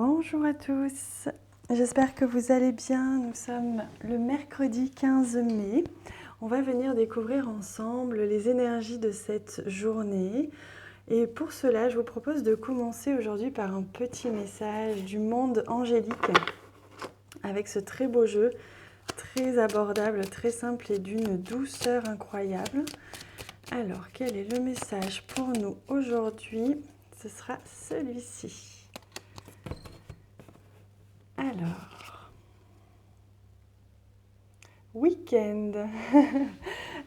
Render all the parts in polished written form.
Bonjour à tous, j'espère que vous allez bien. Nous sommes le mercredi 15 mai. On va venir découvrir ensemble les énergies de cette journée. Et pour cela, je vous propose de commencer aujourd'hui par un petit message du monde angélique avec ce très beau jeu, très abordable, très simple et d'une douceur incroyable. Alors, quel est le message pour nous aujourd'hui? Ce sera celui-ci. Alors, week-end.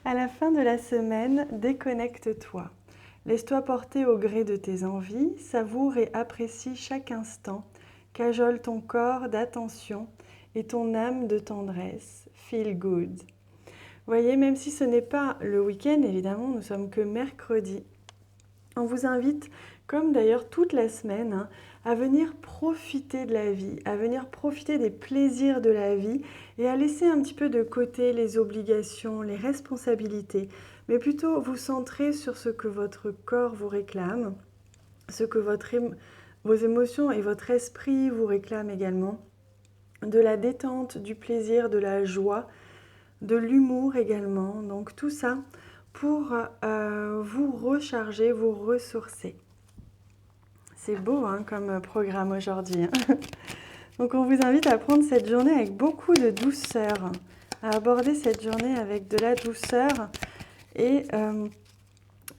À la fin de la semaine, déconnecte-toi. Laisse-toi porter au gré de tes envies, savoure et apprécie chaque instant, cajole ton corps d'attention et ton âme de tendresse. Feel good. Voyez, même si ce n'est pas le week-end, évidemment, nous sommes que mercredi. On vous invite, comme d'ailleurs toute la semaine, à venir profiter de la vie, à venir profiter des plaisirs de la vie et à laisser un petit peu de côté les obligations, les responsabilités, mais plutôt vous centrer sur ce que votre corps vous réclame, ce que vos émotions et votre esprit vous réclament également, de la détente, du plaisir, de la joie, de l'humour également, donc tout ça pour vous recharger, vous ressourcer. C'est beau comme programme aujourd'hui. Donc on vous invite à prendre cette journée avec beaucoup de douceur, à aborder cette journée avec de la douceur et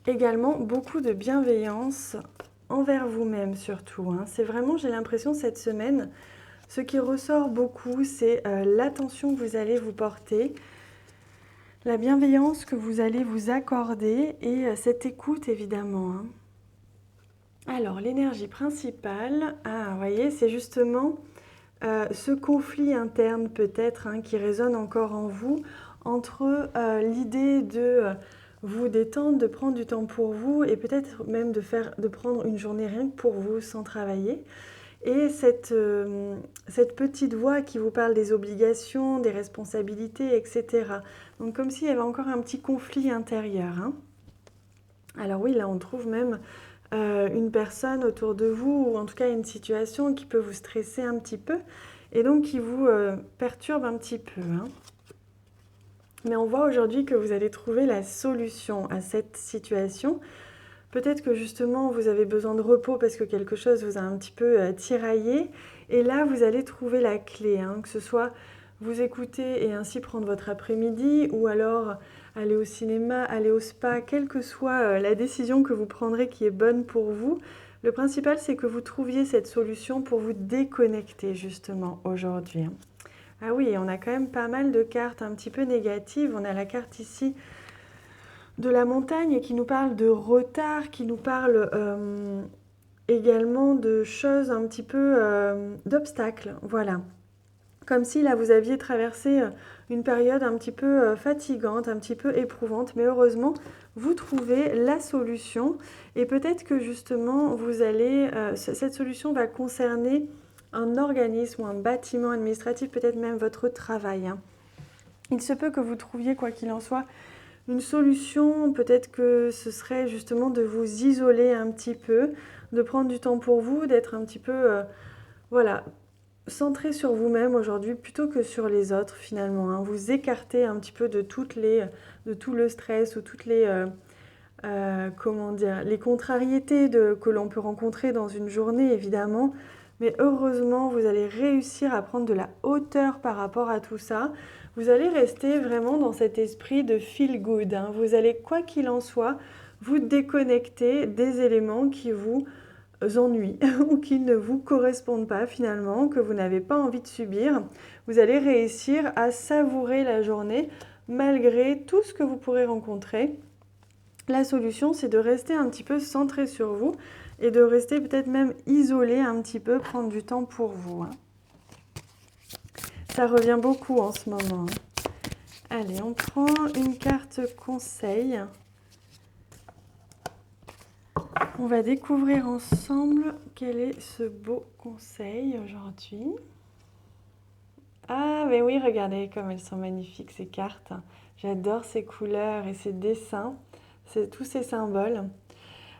également beaucoup de bienveillance envers vous-même surtout. C'est vraiment, j'ai l'impression cette semaine, ce qui ressort beaucoup, c'est l'attention que vous allez vous porter, la bienveillance que vous allez vous accorder et cette écoute évidemment. Alors l'énergie principale, vous voyez, c'est justement ce conflit interne peut-être qui résonne encore en vous entre l'idée de vous détendre, de prendre du temps pour vous et peut-être même de prendre une journée rien que pour vous sans travailler. Et cette petite voix qui vous parle des obligations, des responsabilités, etc. Donc comme s'il y avait encore un petit conflit intérieur. Alors oui, là on trouve même une personne autour de vous, ou en tout cas une situation qui peut vous stresser un petit peu, et donc qui vous perturbe un petit peu. Mais on voit aujourd'hui que vous allez trouver la solution à cette situation. Peut-être que justement vous avez besoin de repos parce que quelque chose vous a un petit peu tiraillé, et là vous allez trouver la clé, que ce soit vous écouter et ainsi prendre votre après-midi, ou alors aller au cinéma, aller au spa, quelle que soit la décision que vous prendrez qui est bonne pour vous. Le principal, c'est que vous trouviez cette solution pour vous déconnecter justement aujourd'hui. Ah oui, on a quand même pas mal de cartes un petit peu négatives. On a la carte ici de la montagne qui nous parle de retard, qui nous parle également de choses un petit peu d'obstacles. Voilà. Comme si là vous aviez traversé une période un petit peu fatigante, un petit peu éprouvante, mais heureusement vous trouvez la solution et peut-être que justement cette solution va concerner un organisme ou un bâtiment administratif, peut-être même votre travail. Il se peut que vous trouviez, quoi qu'il en soit, une solution, peut-être que ce serait justement de vous isoler un petit peu, de prendre du temps pour vous, d'être un petit peu, centré sur vous-même aujourd'hui plutôt que sur les autres finalement. Vous écartez un petit peu de tout le stress ou toutes les les contrariétés que l'on peut rencontrer dans une journée évidemment. Mais heureusement, vous allez réussir à prendre de la hauteur par rapport à tout ça. Vous allez rester vraiment dans cet esprit de feel good. Vous allez, quoi qu'il en soit, vous déconnecter des éléments qui vous ennuis ou qui ne vous correspondent pas finalement, que vous n'avez pas envie de subir. Vous allez réussir à savourer la journée malgré tout ce que vous pourrez rencontrer. La solution, c'est de rester un petit peu centré sur vous et de rester peut-être même isolé un petit peu, prendre du temps pour vous. Ça revient beaucoup en ce moment. Allez, on prend une carte conseil. On va découvrir ensemble quel est ce beau conseil aujourd'hui. Ah, mais oui, regardez comme elles sont magnifiques ces cartes. J'adore ces couleurs et ces dessins, tous ces symboles.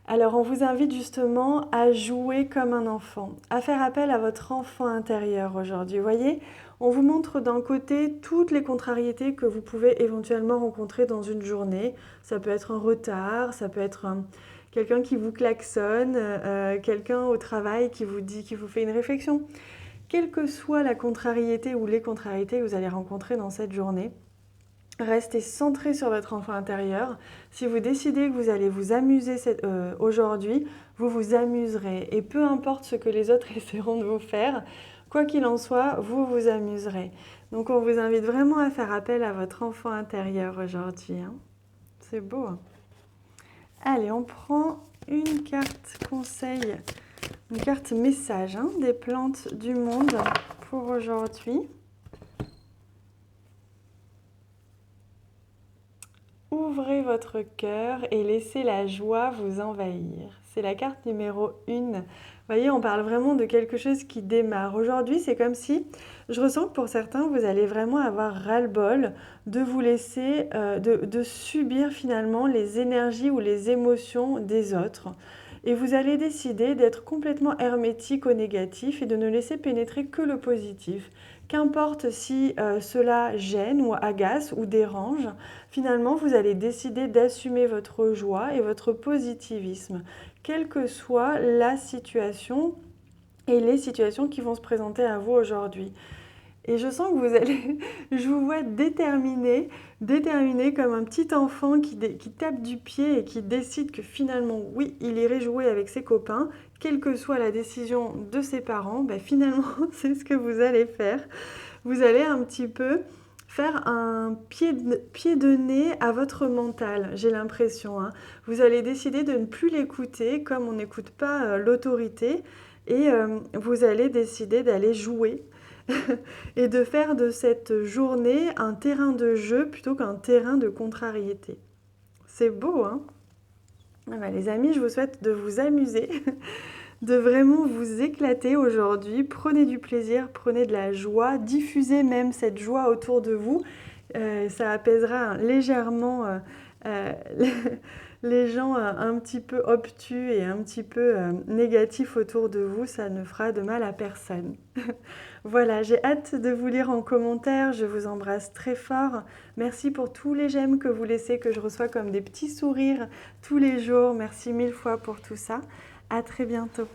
Alors, on vous invite justement à jouer comme un enfant, à faire appel à votre enfant intérieur aujourd'hui. Vous voyez, on vous montre d'un côté toutes les contrariétés que vous pouvez éventuellement rencontrer dans une journée. Ça peut être un retard, ça peut être quelqu'un qui vous klaxonne, quelqu'un au travail qui vous dit, qui vous fait une réflexion. Quelle que soit la contrariété ou les contrariétés que vous allez rencontrer dans cette journée, restez centré sur votre enfant intérieur. Si vous décidez que vous allez vous amuser aujourd'hui, vous vous amuserez. Et peu importe ce que les autres essaieront de vous faire, quoi qu'il en soit, vous vous amuserez. Donc on vous invite vraiment à faire appel à votre enfant intérieur aujourd'hui. Hein. C'est beau. Hein. Allez, on prend une carte conseil, une carte message des plantes du monde pour aujourd'hui. Ouvrez votre cœur et laissez la joie vous envahir. C'est la carte numéro 1. Vous voyez, on parle vraiment de quelque chose qui démarre. Aujourd'hui, c'est comme si, je ressens que pour certains, vous allez vraiment avoir ras-le-bol de vous laisser, de subir finalement les énergies ou les émotions des autres. Et vous allez décider d'être complètement hermétique au négatif et de ne laisser pénétrer que le positif. Qu'importe si cela gêne ou agace ou dérange, finalement, vous allez décider d'assumer votre joie et votre positivisme, quelle que soit la situation et les situations qui vont se présenter à vous aujourd'hui. Et je sens que vous allez, je vous vois déterminé comme un petit enfant qui tape du pied et qui décide que finalement, oui, il irait jouer avec ses copains, quelle que soit la décision de ses parents, ben finalement, c'est ce que vous allez faire. Vous allez un petit peu faire un pied de nez à votre mental, j'ai l'impression. Hein. Vous allez décider de ne plus l'écouter comme on n'écoute pas l'autorité et vous allez décider d'aller jouer et de faire de cette journée un terrain de jeu plutôt qu'un terrain de contrariété. C'est beau, hein? Ah bah, les amis, je vous souhaite de vous amuser, de vraiment vous éclater aujourd'hui. Prenez du plaisir, prenez de la joie, diffusez même cette joie autour de vous. Ça apaisera légèrement les gens un petit peu obtus et un petit peu négatifs autour de vous. Ça ne fera de mal à personne. Voilà, j'ai hâte de vous lire en commentaire. Je vous embrasse très fort. Merci pour tous les j'aime que vous laissez, que je reçois comme des petits sourires tous les jours. Merci 1000 fois pour tout ça. À très bientôt.